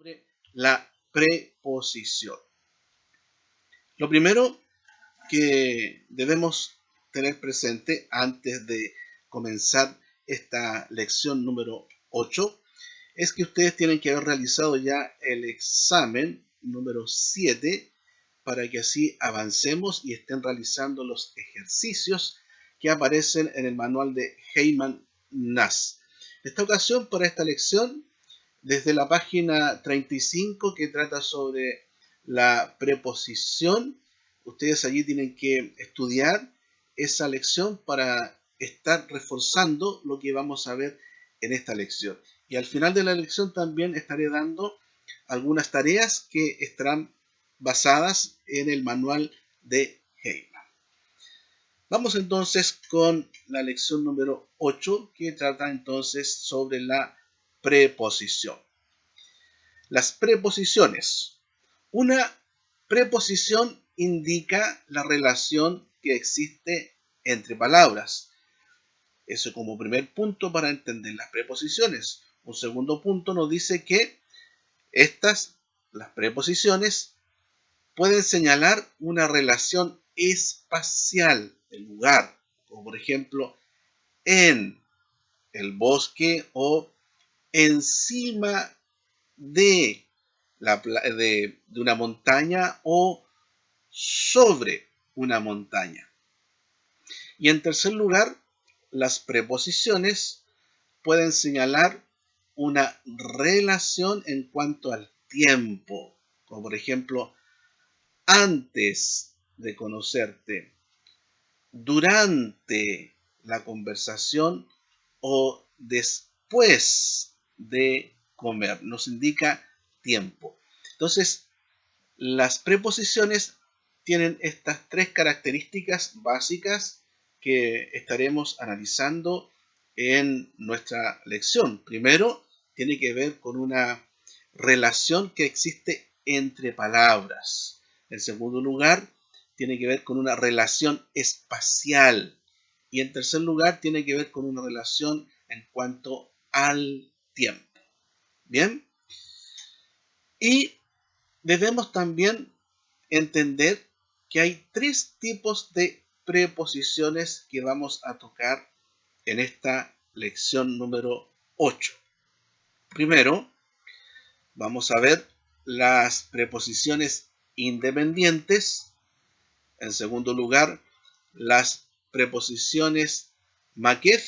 sobre la preposición. Lo primero que debemos tener presente antes de comenzar esta lección número 8 es que ustedes tienen que haber realizado ya el examen número 7 para que así avancemos y estén realizando los ejercicios que aparecen en el manual de Heyman Nass. Esta ocasión, para esta lección, desde la página 35 que trata sobre la preposición, ustedes allí tienen que estudiar esa lección para estar reforzando lo que vamos a ver en esta lección. Y al final de la lección también estaré dando algunas tareas que estarán basadas en el manual de Heyman. Vamos entonces con la lección número 8 que trata entonces sobre la preposición. Las preposiciones. Una preposición indica la relación que existe entre palabras. Eso como primer punto para entender las preposiciones. Un segundo punto nos dice que las preposiciones, pueden señalar una relación espacial del lugar, como por ejemplo en el bosque o encima de una montaña o sobre una montaña. Y en tercer lugar, las preposiciones pueden señalar una relación en cuanto al tiempo, como por ejemplo, antes de conocerte, durante la conversación o después de comer. Nos indica tiempo. Entonces, las preposiciones tienen estas tres características básicas que estaremos analizando en nuestra lección. Primero, tiene que ver con una relación que existe entre palabras. En segundo lugar, tiene que ver con una relación espacial. Y en tercer lugar, tiene que ver con una relación en cuanto al tiempo. ¿Bien? Y debemos también entender que hay tres tipos de preposiciones que vamos a tocar en esta lección número 8. Primero, vamos a ver las preposiciones independientes. En segundo lugar, las preposiciones makef.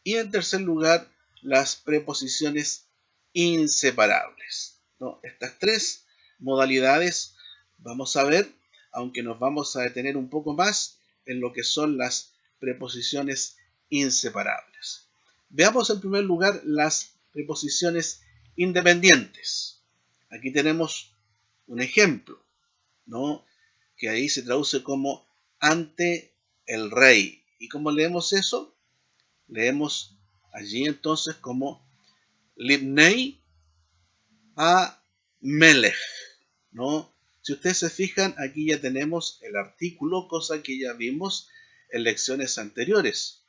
Y en tercer lugar, las preposiciones inseparables. ¿No? Estas tres modalidades vamos a ver, aunque nos vamos a detener un poco más en lo que son las preposiciones inseparables. Veamos en primer lugar las preposiciones independientes. Aquí tenemos un ejemplo, ¿no? Que ahí se traduce como ante el rey. ¿Y cómo leemos eso? Leemos allí entonces como Libnei a Melech, ¿no? Si ustedes se fijan, aquí ya tenemos el artículo, cosa que ya vimos en lecciones anteriores.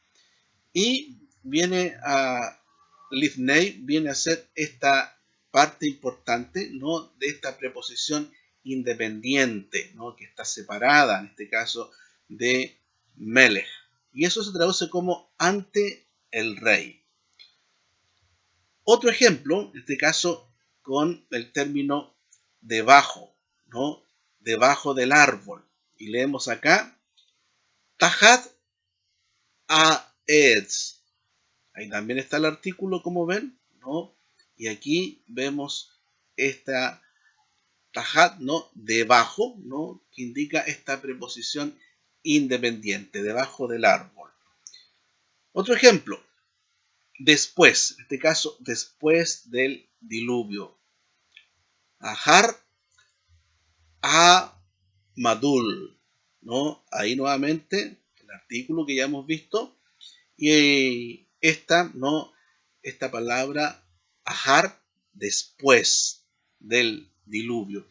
Y viene a Libnei, viene a ser esta parte importante, ¿no? De esta preposición independiente, ¿no? Que está separada, en este caso, de Melech. Y eso se traduce como ante el rey. Otro ejemplo, en este caso, con el término debajo, ¿no? Debajo del árbol. Y leemos acá, Tahat Aetz. Ahí también está el artículo, como ven, ¿no? Y aquí vemos esta Tahat, ¿no? Debajo, ¿no? Que indica esta preposición independiente, debajo del árbol. Otro ejemplo, después, en este caso, después del diluvio. Ahar a Madul, ¿no? Ahí nuevamente el artículo que ya hemos visto y ¿no? Esta palabra Ahar después del diluvio.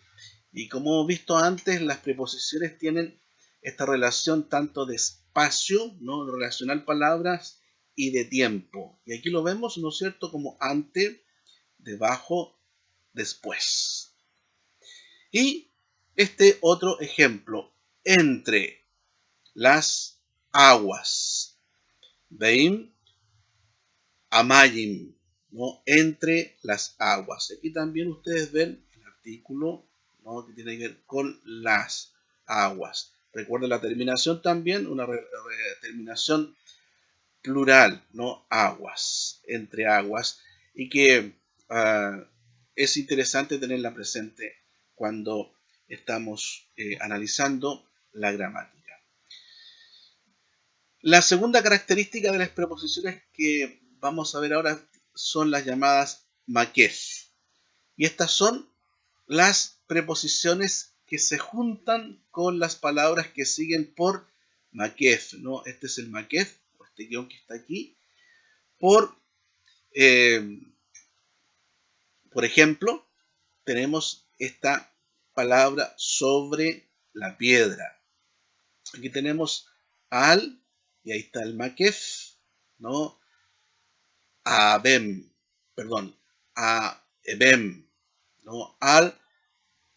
Y como hemos visto antes, las preposiciones tienen esta relación tanto de espacio, ¿no? Relacionar palabras y de tiempo. Y aquí lo vemos, ¿no es cierto?, como ante, debajo después. Y este otro ejemplo, entre las aguas. Veim amayim, ¿no? Entre las aguas. Aquí también ustedes ven el artículo, ¿no? Que tiene que ver con las aguas. Recuerden la terminación también, una terminación plural, ¿no? Aguas, entre aguas. Y que es interesante tenerla presente cuando estamos analizando la gramática. La segunda característica de las preposiciones que vamos a ver ahora son las llamadas maquef. Y estas son las preposiciones que se juntan con las palabras que siguen por maquef, ¿no? Este es el maquef, o este guión que está aquí, eh, por ejemplo, tenemos esta palabra sobre la piedra. Aquí tenemos al, y ahí está el maquef, ¿no? Abem, perdón, Abem, ¿no? Al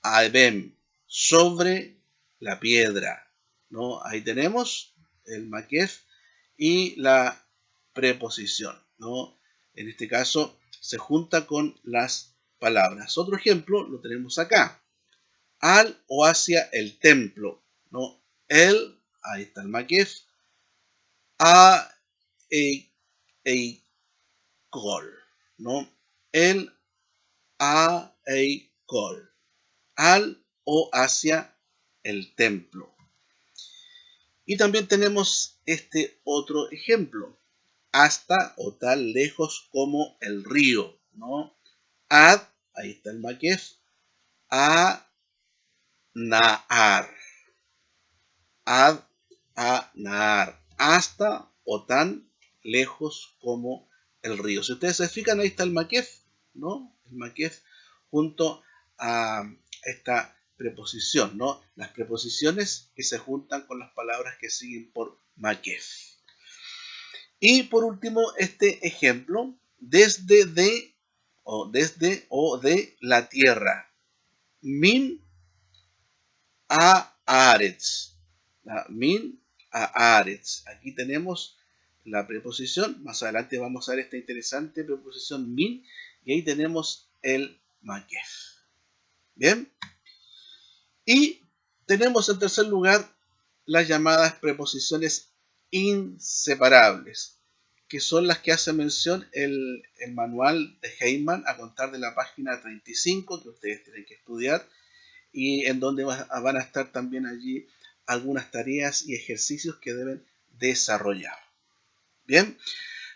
Abem, sobre la piedra, ¿no? Ahí tenemos el maquef y la preposición, ¿no? En este caso se junta con las palabras. Otro ejemplo lo tenemos acá. Al o hacia el templo, ¿no? El, ahí está el maquef, a, e, col, ¿no? El, a, col. Al o hacia el templo. Y también tenemos este otro ejemplo. Hasta o tal lejos como el río, ¿no? Ad, ahí está el maquef, a naar. Ad, a naar. Hasta o tan lejos como el río. Si ustedes se fijan, ahí está el maquef, ¿no? El maquef junto a esta preposición, ¿no? Las preposiciones que se juntan con las palabras que siguen por maquef. Y por último, este ejemplo, desde de la tierra. Min a Aretz. Min a Aretz. Aquí tenemos la preposición. Más adelante vamos a ver esta interesante preposición min. Y ahí tenemos el maquef. Bien. Y tenemos en tercer lugar las llamadas preposiciones inseparables, que son las que hace mención el manual de Heyman a contar de la página 35, que ustedes tienen que estudiar, y en donde van a estar también allí algunas tareas y ejercicios que deben desarrollar. Bien,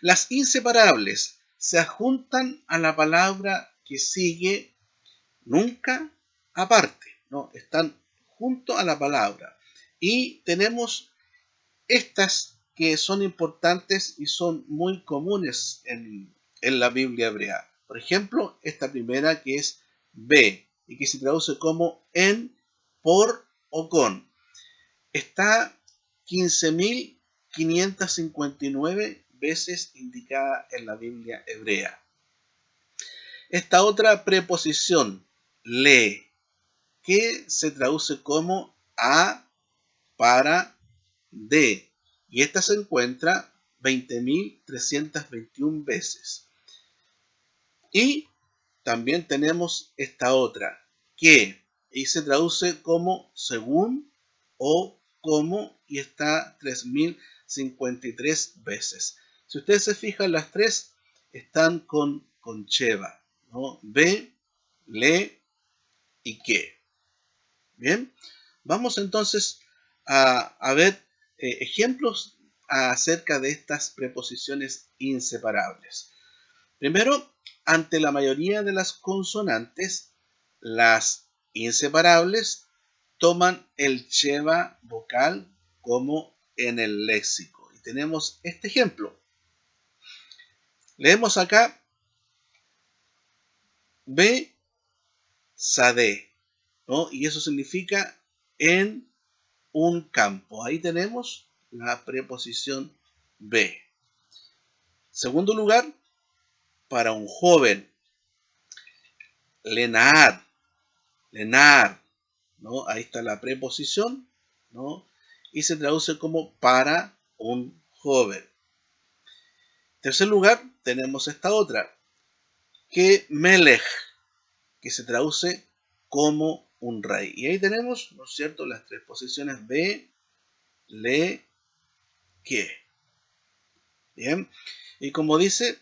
las inseparables se adjuntan a la palabra que sigue nunca aparte, ¿no? Están junto a la palabra. Y tenemos estas que son importantes y son muy comunes en la Biblia hebrea. Por ejemplo, esta primera que es be y que se traduce como en, por o con. Está 15.559 veces indicada en la Biblia hebrea. Esta otra preposición, le, que se traduce como a, para, de. Y esta se encuentra 20.321 veces. Y también tenemos esta otra, que, y se traduce como según o como, y está 3.053 veces. Si ustedes se fijan, las tres están con cheva, ¿no? Ve, le y que. Bien, vamos entonces a ver ejemplos acerca de estas preposiciones inseparables. Primero, ante la mayoría de las consonantes, las inseparables toman el cheva vocal como en el léxico. Y tenemos este ejemplo. Leemos acá be, sade, ¿no? Y eso significa en un campo. Ahí tenemos la preposición be. Segundo lugar, para un joven, lenar, lenar, ¿no? Ahí está la preposición, ¿no? Y se traduce como para un joven. En tercer lugar, tenemos esta otra, que melech, que se traduce como un rey. Y ahí tenemos, ¿no es cierto?, las tres posiciones be, le, que. Bien. Y como dice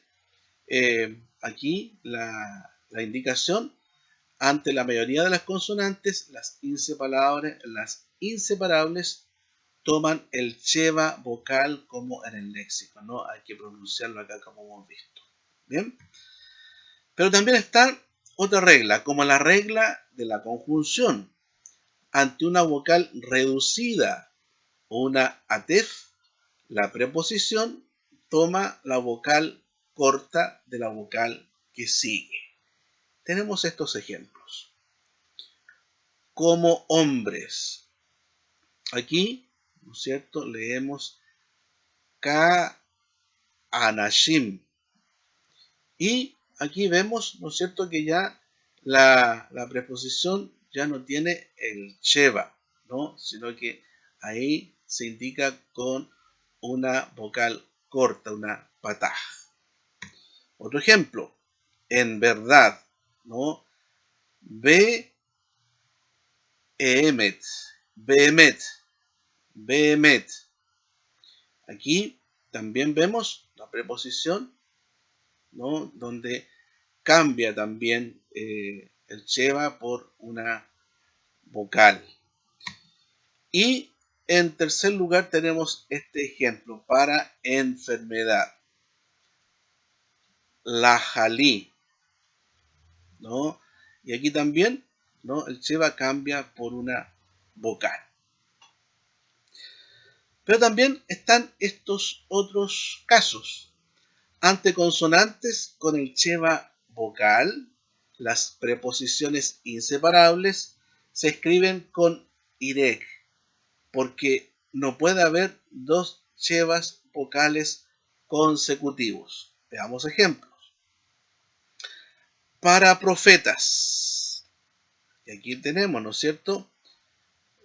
aquí la indicación, ante la mayoría de las consonantes, las inseparables toman el cheva vocal como en el léxico, ¿no? Hay que pronunciarlo acá como hemos visto. Bien. Pero también está otra regla, como la regla de la conjunción. Ante una vocal reducida o una atef, la preposición toma la vocal corta de la vocal que sigue. Tenemos estos ejemplos. Como hombres. Aquí, ¿no es cierto?, leemos ka anashim. Y aquí vemos, ¿no es cierto?, que ya la preposición ya no tiene el cheva, ¿no? Sino que ahí se indica con una vocal corta, una pataj. Otro ejemplo, en verdad, ¿no? Be emet, behemet, behemet. Aquí también vemos la preposición, ¿no? Donde cambia también el cheva por una vocal. Y en tercer lugar tenemos este ejemplo para enfermedad. La jalí, ¿no? Y aquí también, ¿no?, el cheva cambia por una vocal. Pero también están estos otros casos. Ante consonantes con el cheva vocal, las preposiciones inseparables se escriben con irek, porque no puede haber dos chevas vocales consecutivos. Veamos ejemplos. Para profetas. Y aquí tenemos, ¿no es cierto?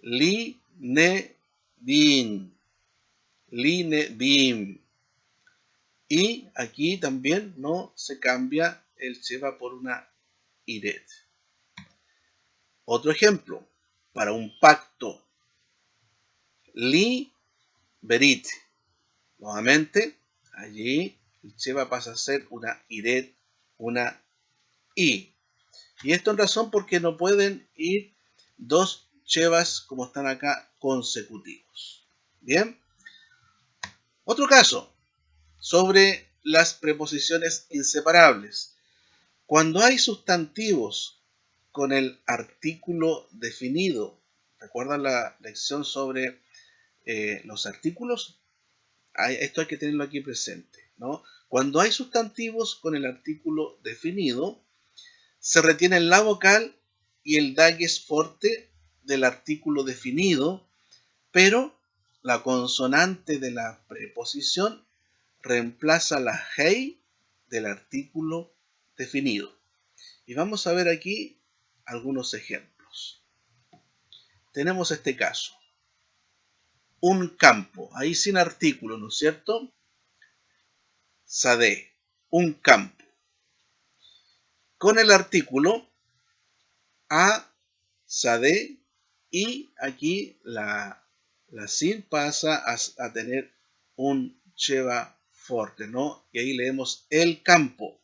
Li, ne, bin. Li, ne, bim. Y aquí también no se cambia el cheva por una iret. Otro ejemplo, para un pacto. Li, berit. Nuevamente, allí el cheva pasa a ser una iret, una i. Y esto en razón porque no pueden ir dos chevas como están acá consecutivos. Bien. Otro caso sobre las preposiciones inseparables. Cuando hay sustantivos con el artículo definido, ¿recuerdan la lección sobre los artículos? Esto hay que tenerlo aquí presente, ¿no? Cuando hay sustantivos con el artículo definido, se retiene la vocal y el dagues forte del artículo definido, pero la consonante de la preposición reemplaza la hei del artículo definido. Y vamos a ver aquí algunos ejemplos. Tenemos este caso. Un campo, ahí sin artículo, ¿no es cierto? Sade, un campo. Con el artículo a, sade, y aquí la sin pasa a tener un cheva fuerte, ¿no? Y ahí leemos el campo.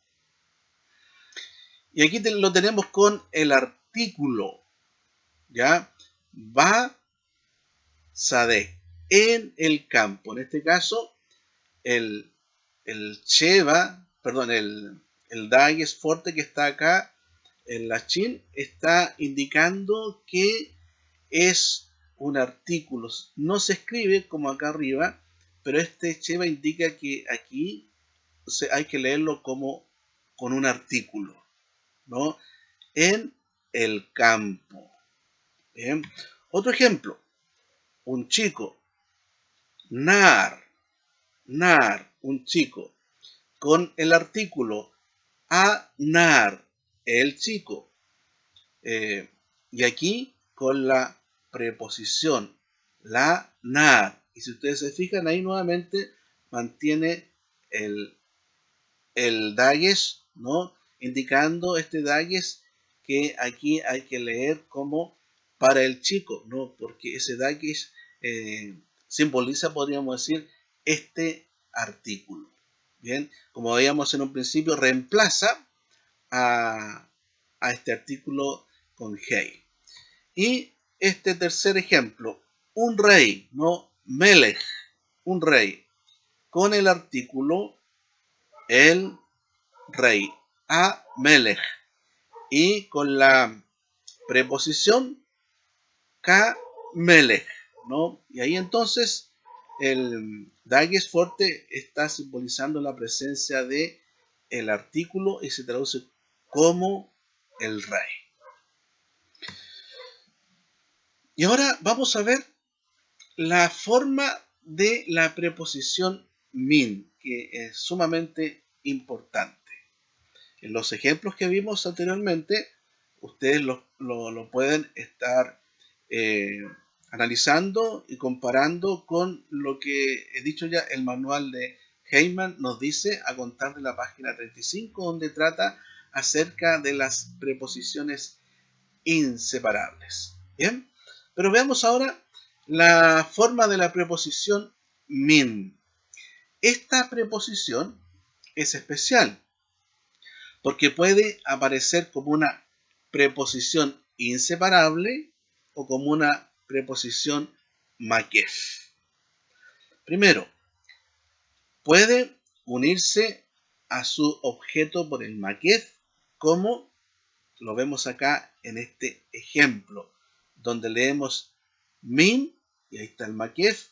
Y aquí lo tenemos con el artículo, ¿ya? Va, sade, en el campo. En este caso, el cheva, perdón, el dagues fuerte que está acá en la chin está indicando que es un artículo. No se escribe como acá arriba, pero este cheva indica que aquí hay que leerlo como con un artículo, ¿no? En el campo. Bien. Otro ejemplo, un chico, nar, un chico, con el artículo a nar, el chico. Eh, y aquí con la preposición, la nar. Y si ustedes se fijan ahí nuevamente mantiene el, el dagesh, ¿no? Indicando este dagesh que aquí hay que leer como para el chico, ¿no? Porque ese dagesh simboliza, podríamos decir, este artículo. Bien, como veíamos en un principio, reemplaza a, a este artículo con Hei. Y este tercer ejemplo, un rey, no Melech, un rey, con el artículo el rey, a Melech, y con la preposición ka Melech, ¿no? Y ahí entonces el dagesh fuerte está simbolizando la presencia de el artículo y se traduce como el rey. Y ahora vamos a ver la forma de la preposición min, que es sumamente importante. En los ejemplos que vimos anteriormente, ustedes lo pueden estar eh, analizando y comparando con lo que he dicho ya, el manual de Heyman nos dice a contar de la página 35, donde trata acerca de las preposiciones inseparables. Bien, pero veamos ahora la forma de la preposición min. Esta preposición es especial porque puede aparecer como una preposición inseparable o como una preposición maquef. Primero, puede unirse a su objeto por el maquef, como lo vemos acá en este ejemplo, donde leemos min, y ahí está el maquef,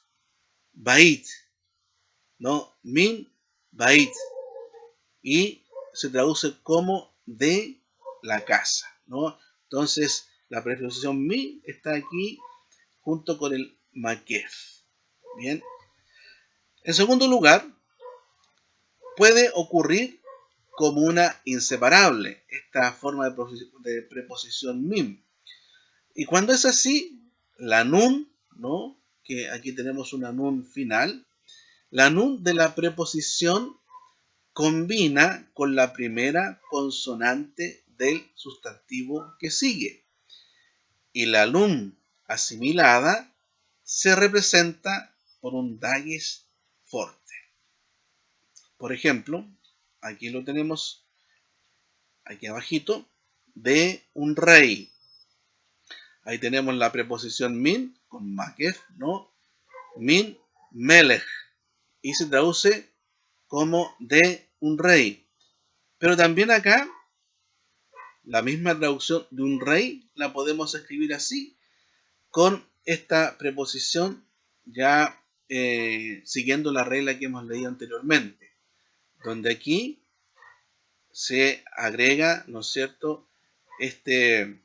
bait, ¿no? Min, bait, y se traduce como de la casa, ¿no? Entonces, la preposición min está aquí junto con el maquef. Bien. En segundo lugar, puede ocurrir como una inseparable esta forma de preposición min. Y cuando es así, la nun, ¿no? Que aquí tenemos una nun final, la nun de la preposición combina con la primera consonante del sustantivo que sigue. Y la nun asimilada se representa por un dagesh forte. Por ejemplo, aquí lo tenemos, aquí abajito, de un rey. Ahí tenemos la preposición min con makef, ¿no? Min melech. Y se traduce como de un rey. Pero también acá, la misma traducción de un rey la podemos escribir así, con esta preposición ya siguiendo la regla que hemos leído anteriormente, donde aquí se agrega, ¿no es cierto?, este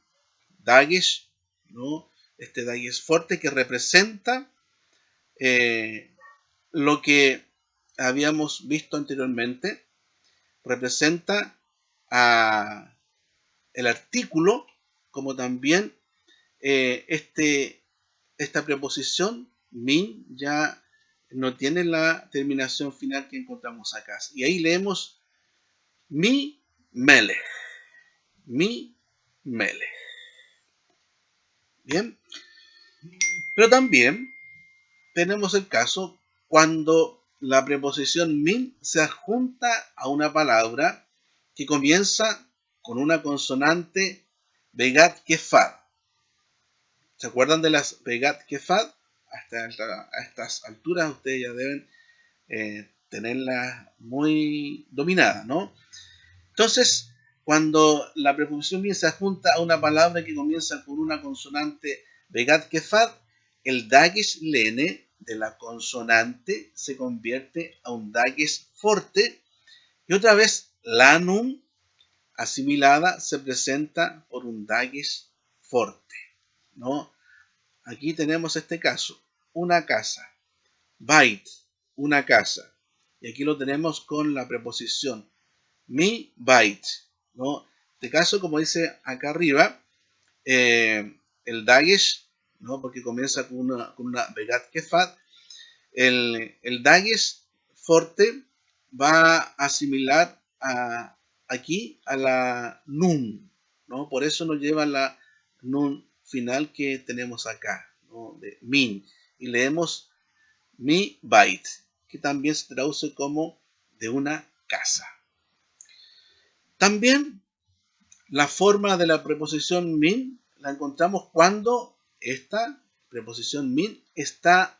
dagesh, ¿no? Este dagesh fuerte que representa eh, lo que habíamos visto anteriormente, representa a el artículo, como también esta preposición min ya no tiene la terminación final que encontramos acá. Y ahí leemos mi mele. Mi mele. Bien. Pero también tenemos el caso cuando la preposición min se adjunta a una palabra que comienza con una consonante begat kefad. ¿Se acuerdan de las begat kefad? A estas alturas ustedes ya deben tenerlas muy dominadas, ¿no? Entonces, cuando la preposición min se adjunta a una palabra que comienza con una consonante begat kefad, el dagesh lene de la consonante se convierte a un dagesh forte y otra vez la nun asimilada se presenta por un dagesh forte, ¿no? Aquí tenemos este caso, una casa, bait, una casa, y aquí lo tenemos con la preposición mi bait, ¿no? Este caso, como dice acá arriba, el Dagesh, ¿no? Porque comienza con una Begat Kefat. El Dagesh forte va a asimilar aquí a la Nun, ¿no? Por eso nos lleva la Nun final que tenemos acá, ¿no? De Min. Y leemos Mi Bait, que también se traduce como de una casa. También la forma de la preposición min la encontramos cuando esta preposición min está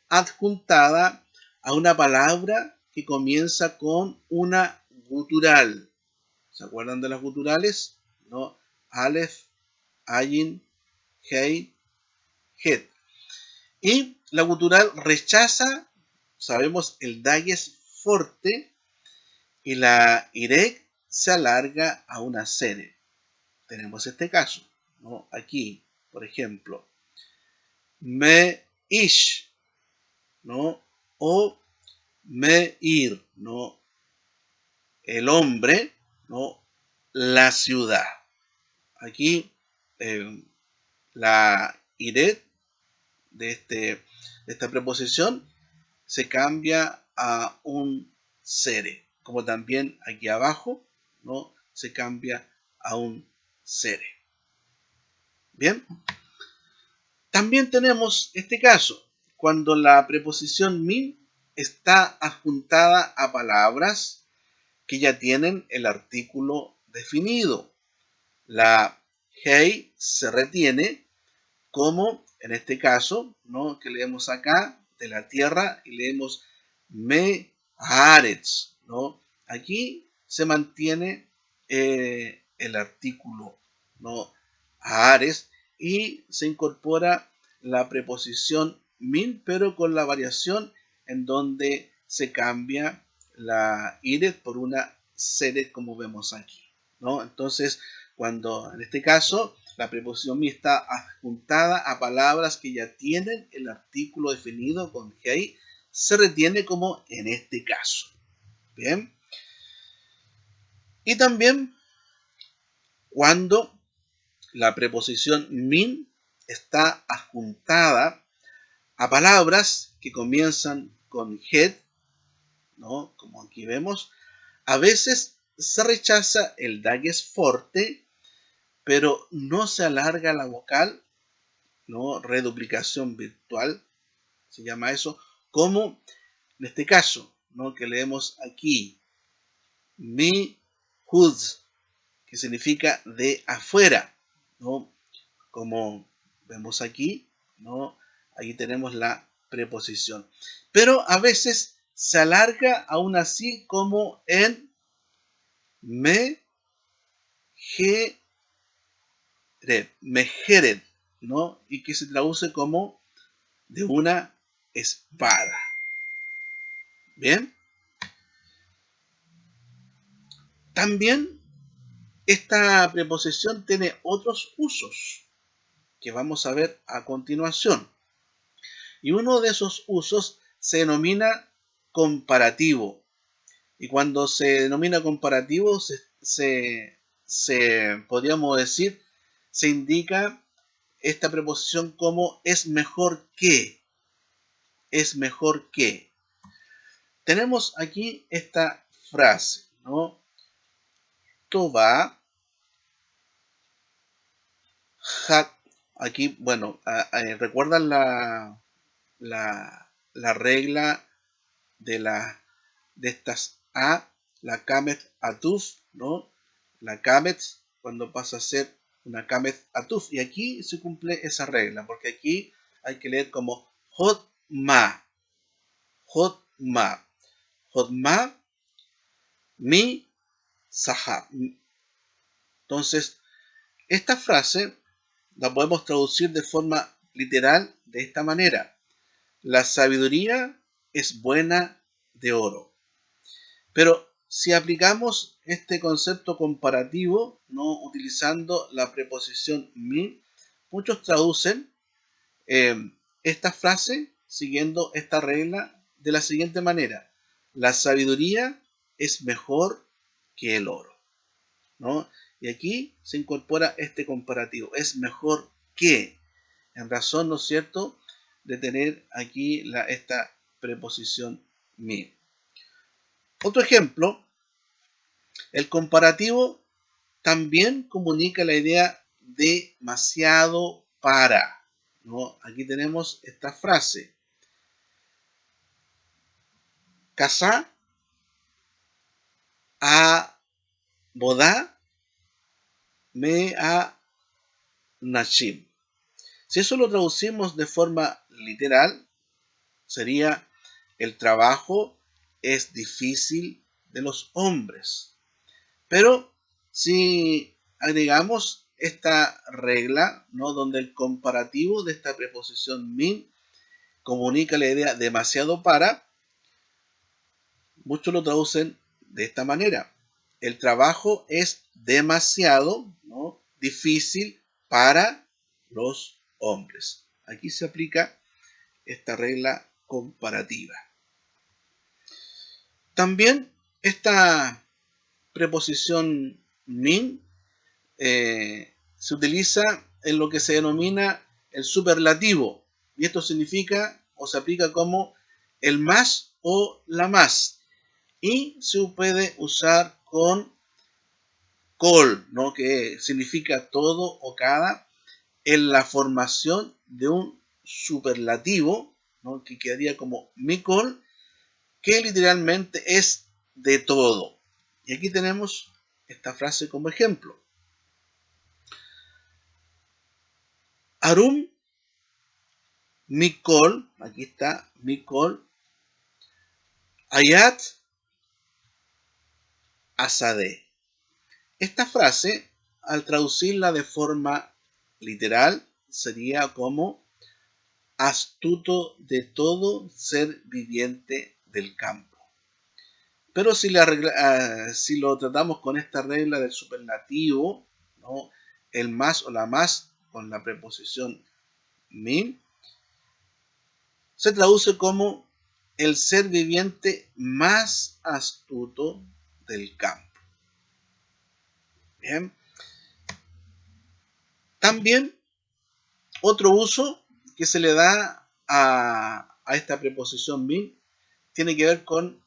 adjuntada a una palabra que comienza con una gutural. ¿Se acuerdan de las guturales? ¿No? Aleph, Ayin, Hei, Het. Y la gutural rechaza, sabemos, el dagesh forte y la irek se alarga a una sede. Tenemos este caso, ¿no? Aquí, por ejemplo, me ish, ¿no? O me ir, ¿no? El hombre, ¿no? La ciudad. Aquí la iret de esta preposición se cambia a un sere, como también aquí abajo, ¿no? Se cambia a un sere. Bien. También tenemos este caso, cuando la preposición min está adjuntada a palabras que ya tienen el artículo definido. La hei se retiene, como en este caso, ¿no? Que leemos acá, de la tierra, y leemos me haaretz, ¿no? Aquí se mantiene el artículo, ¿no? Haaretz, y se incorpora la preposición min, pero con la variación en donde se cambia la iret por una seret, como vemos aquí, ¿no? Entonces, cuando en este caso la preposición mi está adjuntada a palabras que ya tienen el artículo definido con hei, se retiene como en este caso. Bien. Y también cuando la preposición min está adjuntada a palabras que comienzan con het, ¿no? Como aquí vemos, a veces se rechaza el dagesh forte, pero no se alarga la vocal, ¿no? Reduplicación virtual, se llama eso, como en este caso, ¿no? Que leemos aquí, mi hud, que significa de afuera, ¿no? Como vemos aquí, ¿no? Ahí tenemos la preposición. Pero a veces se alarga aún así como en me, mejeret, ¿no? Y que se traduce como de una espada. Bien. También esta preposición tiene otros usos que vamos a ver a continuación. Y uno de esos usos se denomina comparativo. Y cuando se denomina comparativo, podríamos decir, se indica esta preposición como es mejor que. Es mejor que. Tenemos aquí esta frase, ¿no? Tova, hat. Aquí, bueno, ¿recuerdan la regla de estas a, la kamet atuf, ¿no? La kamet cuando pasa a ser una kamet atuf. Y aquí se cumple esa regla, porque aquí hay que leer como hot ma, hot ma, hot ma, mi sahab. Entonces, esta frase la podemos traducir de forma literal de esta manera. La sabiduría es buena de oro. Pero si aplicamos este concepto comparativo, no utilizando la preposición mi, muchos traducen esta frase siguiendo esta regla de la siguiente manera. La sabiduría es mejor que el oro, ¿no? Y aquí se incorpora este comparativo. Es mejor que, en razón, ¿no es cierto?, de tener aquí esta preposición min. Otro ejemplo, el comparativo también comunica la idea demasiado para, ¿no? Aquí tenemos esta frase. Kasá a bodá me a nashim. Si eso lo traducimos de forma literal, sería el trabajo es difícil de los hombres. Pero si agregamos esta regla, ¿no?, donde el comparativo de esta preposición min comunica la idea demasiado para, muchos lo traducen de esta manera. El trabajo es demasiado, ¿no?, difícil para los hombres. Aquí se aplica esta regla comparativa. También esta preposición min se utiliza en lo que se denomina el superlativo, y esto significa o se aplica como el más o la más, y se puede usar con col, ¿no?, que significa todo o cada, en la formación de un superlativo, ¿no?, que quedaría como mi col, que literalmente es de todo. Y aquí tenemos esta frase como ejemplo. Arum Mikol, aquí está Mikol, Ayat Asade. Esta frase, al traducirla de forma literal, sería como astuto de todo ser viviente del campo. Pero si lo tratamos con esta regla del superlativo, ¿no?, el más o la más con la preposición min, se traduce como el ser viviente más astuto del campo. Bien. También otro uso que se le da a esta preposición min tiene que ver con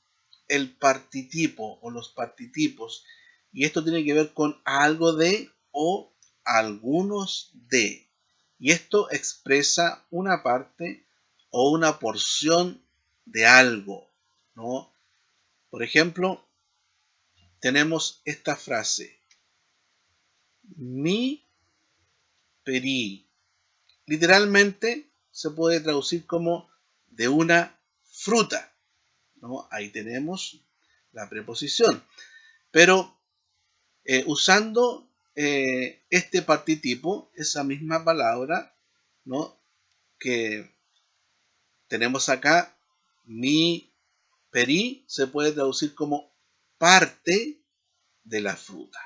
el partitipo o los partitipos. Y esto tiene que ver con algo de o algunos de. Y esto expresa una parte o una porción de algo, ¿no? Por ejemplo, tenemos esta frase. Mi peri. Literalmente se puede traducir como de una fruta, ¿no? Ahí tenemos la preposición. Pero usando este partitipo, esa misma palabra, ¿no?, que tenemos acá, mi peri, se puede traducir como parte de la fruta.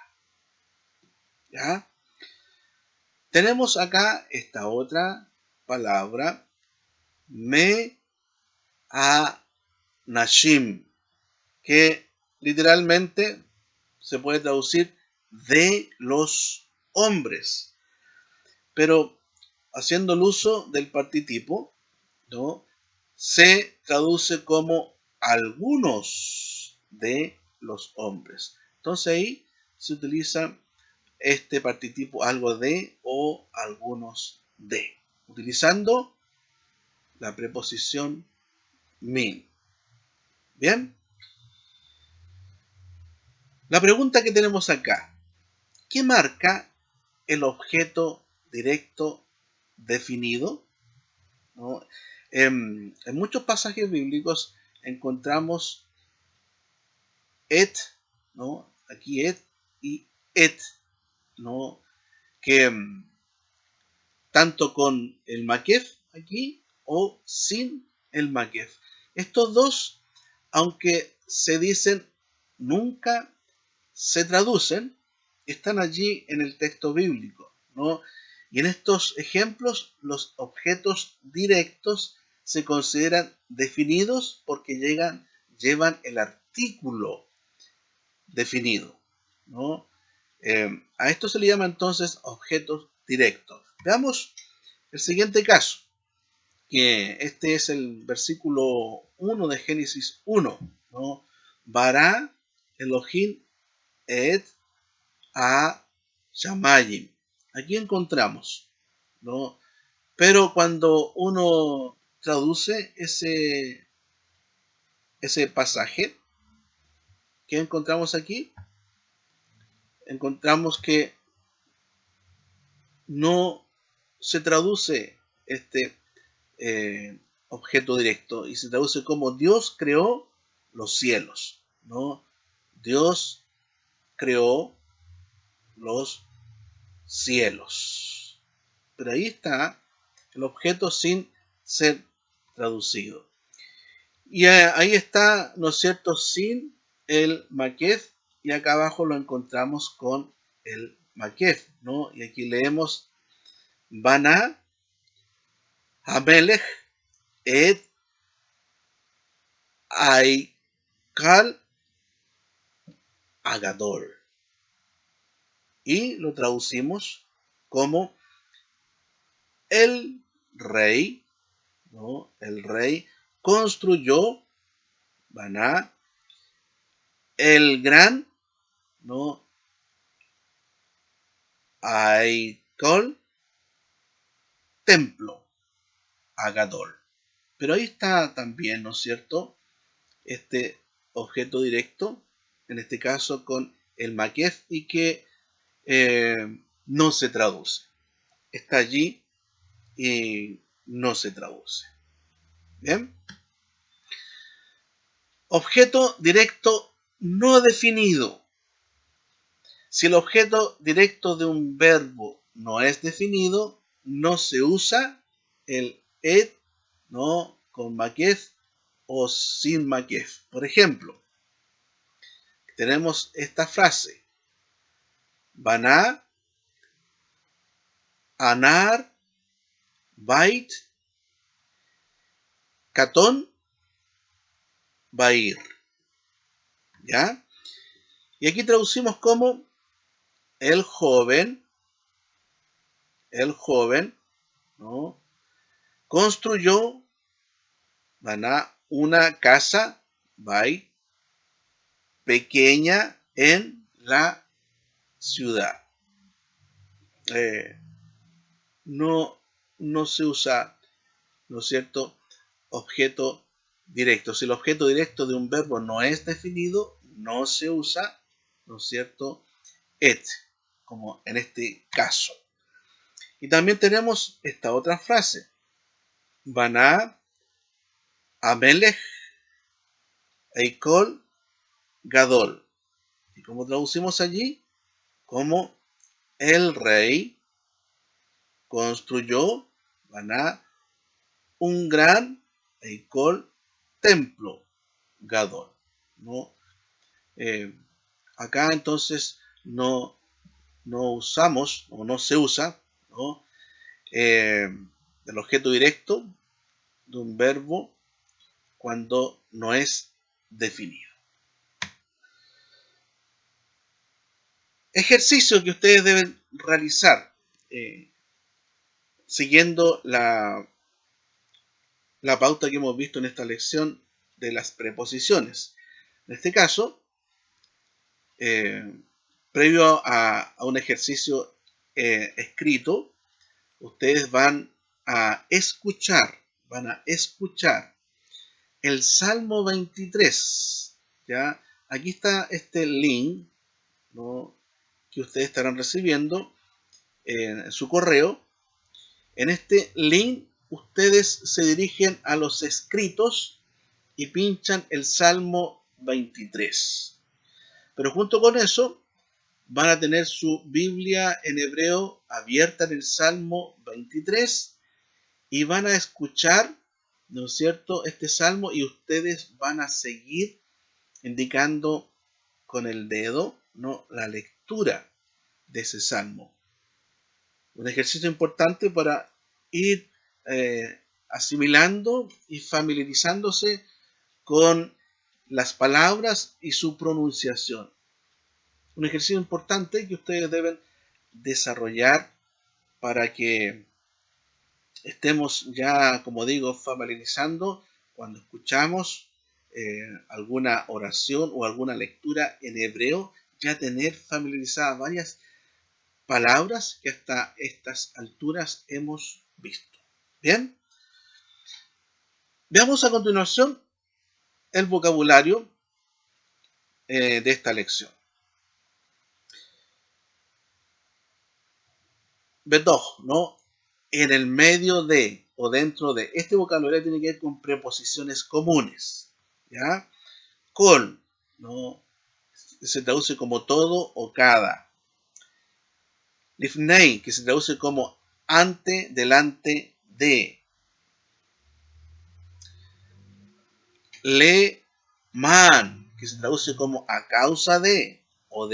¿Ya? Tenemos acá esta otra palabra, me a nashim, que literalmente se puede traducir de los hombres. Pero haciendo el uso del partitipo, ¿no?, se traduce como algunos de los hombres. Entonces ahí se utiliza este partitipo algo de o algunos de, utilizando la preposición min. Bien. La pregunta que tenemos acá, ¿qué marca el objeto directo definido? ¿No? En muchos pasajes bíblicos encontramos et, ¿no?, aquí et y et, ¿no?, que tanto con el maquef aquí o sin el maquef. Estos dos, aunque se dicen, nunca se traducen, están allí en el texto bíblico, ¿no? Y en estos ejemplos, los objetos directos se consideran definidos porque llevan el artículo definido, ¿no? A esto se le llama entonces objetos directos. Veamos el siguiente caso, que este es el versículo 1 de Génesis 1, ¿no? Bara Elohim et a Shamayim. Aquí encontramos, ¿no? Pero cuando uno traduce ese pasaje, ¿qué encontramos aquí? Encontramos que no se traduce este objeto directo y se traduce como Dios creó los cielos, ¿no? Dios creó los cielos. Pero ahí está el objeto sin ser traducido. Y ahí está, ¿no es cierto?, sin el maquef, y acá abajo lo encontramos con el maquef, ¿no? Y aquí leemos Baná Hamelech et Aikal Agadol. Y lo traducimos como el rey, ¿no? El rey construyó, Baná, el gran, ¿no? Aikol, templo, Agadol. Pero ahí está también, ¿no es cierto?, este objeto directo, en este caso con el maquef, y que no se traduce. Está allí y no se traduce. Bien. Objeto directo no definido. Si el objeto directo de un verbo no es definido, no se usa el et, ¿no?, con maquef o sin maquef. Por ejemplo, tenemos esta frase: Baná, Anar, Bait, Catón, Bair. ¿Ya? Y aquí traducimos como el joven, ¿no?, construyó, Baná, una casa, Bait, pequeña en la ciudad. No, no se usa, ¿no es cierto?, objeto directo. Si el objeto directo de un verbo no es definido, no se usa, ¿no es cierto?, et, como en este caso. Y también tenemos esta otra frase: Baná Amelech Eikol Gadol. ¿Y cómo traducimos allí? Como el rey construyó, Baná, un gran Eikol, templo, Gadol, ¿no? Acá entonces no usamos, o no se usa, ¿no?, el objeto directo de un verbo cuando no es definido. Ejercicio que ustedes deben realizar siguiendo la pauta que hemos visto en esta lección de las preposiciones. En este caso, previo a un ejercicio escrito, ustedes van a escuchar el Salmo 23. ¿Ya? Aquí está este link, ¿no?, que ustedes estarán recibiendo en su correo. En este link ustedes se dirigen a los escritos y pinchan el Salmo 23. Pero junto con eso van a tener su Biblia en hebreo abierta en el Salmo 23 y van a escuchar, ¿no es cierto?, este salmo, y ustedes van a seguir indicando con el dedo, ¿no?, la lectura de ese salmo. Un ejercicio importante para ir asimilando y familiarizándose con las palabras y su pronunciación. Un ejercicio importante que ustedes deben desarrollar para que estemos ya, como digo, familiarizando cuando escuchamos alguna oración o alguna lectura en hebreo, ya tener familiarizadas varias palabras que hasta estas alturas hemos visto. Bien, veamos a continuación el vocabulario de esta lección. Betoch, ¿no? En el medio de o dentro de. Este vocabulario tiene que ver con preposiciones comunes. ¿Ya? Con, ¿no? Se traduce como todo o cada. Lifnei, que se traduce como ante, delante de. Le man, que se traduce como a causa de o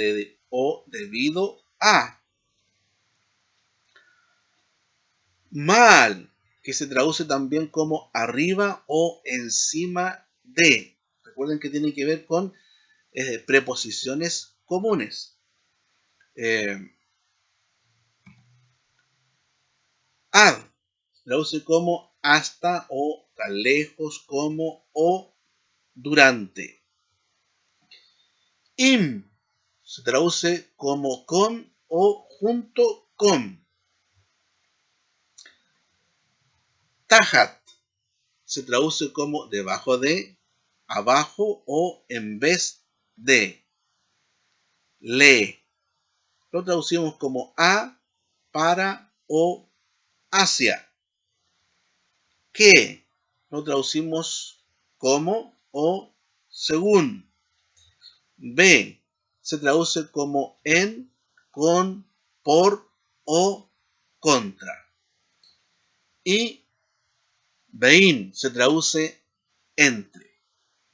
debido a. Mal, que se traduce también como arriba o encima de. Recuerden que tiene que ver con preposiciones comunes. Ad, se traduce como hasta o tan lejos como o durante. Im, se traduce como con o junto con. Tajat, se traduce como debajo de, abajo o en vez de. Le, lo traducimos como a, para o hacia. Que, lo traducimos como o según. B, se traduce como en, con, por o contra. Y bein se traduce entre,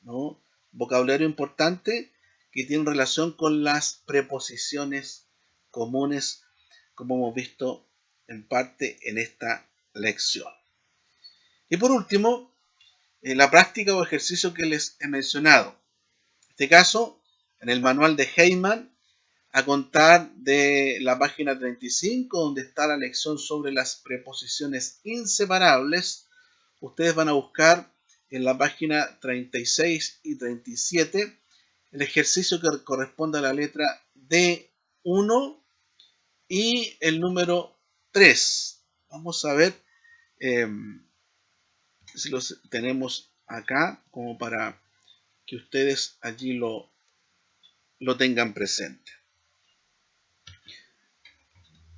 ¿no? Vocabulario importante que tiene relación con las preposiciones comunes, como hemos visto en parte en esta lección. Y por último, la práctica o ejercicio que les he mencionado. En este caso, en el manual de Heyman, a contar de la página 35, donde está la lección sobre las preposiciones inseparables, ustedes van a buscar en la página 36 y 37 el ejercicio que corresponde a la letra D1 y el número 3. Vamos a ver eh, si los tenemos acá como para que ustedes allí lo tengan presente.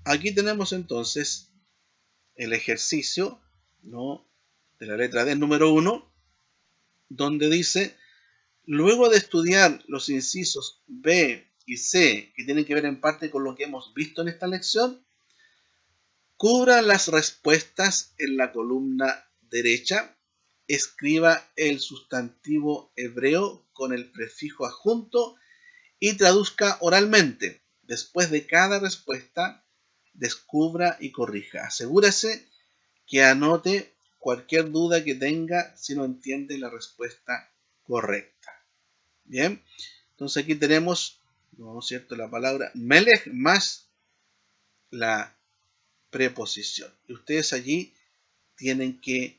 Aquí tenemos entonces el ejercicio, ¿no?, de la letra D número 1, donde dice: luego de estudiar los incisos B y C, que tienen que ver en parte con lo que hemos visto en esta lección, cubra las respuestas en la columna derecha, escriba el sustantivo hebreo con el prefijo adjunto y traduzca oralmente. Después de cada respuesta, descubra y corrija. Asegúrese que anote cualquier duda que tenga si no entiende la respuesta correcta. Bien, entonces aquí tenemos, ¿no es cierto?, la palabra melech más la preposición. Y ustedes allí tienen que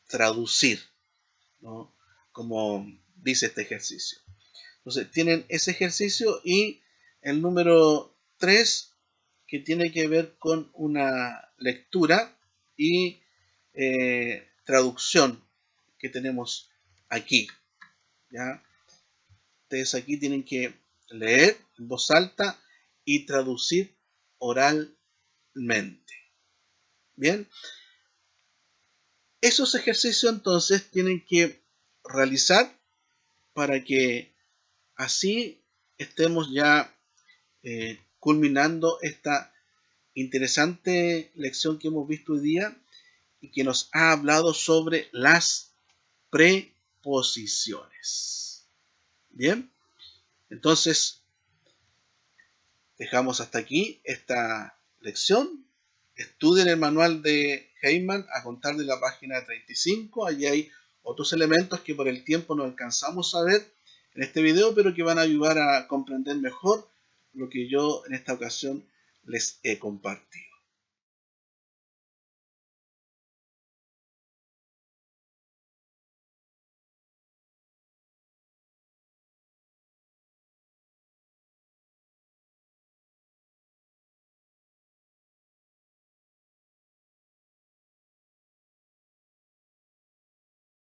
traducir, ¿no?, como dice este ejercicio. Entonces tienen ese ejercicio y el número 3, que tiene que ver con una lectura y traducción que tenemos aquí. ¿Ya? Ustedes aquí tienen que leer en voz alta y traducir oralmente. Bien, esos ejercicios entonces tienen que realizar para que así estemos ya culminando esta interesante lección que hemos visto hoy día y que nos ha hablado sobre las preposiciones. Bien, entonces dejamos hasta aquí esta lección. Estudien el manual de Heyman a contar de la página 35. Allí hay otros elementos que por el tiempo no alcanzamos a ver en este video, pero que van a ayudar a comprender mejor lo que yo en esta ocasión les he compartido.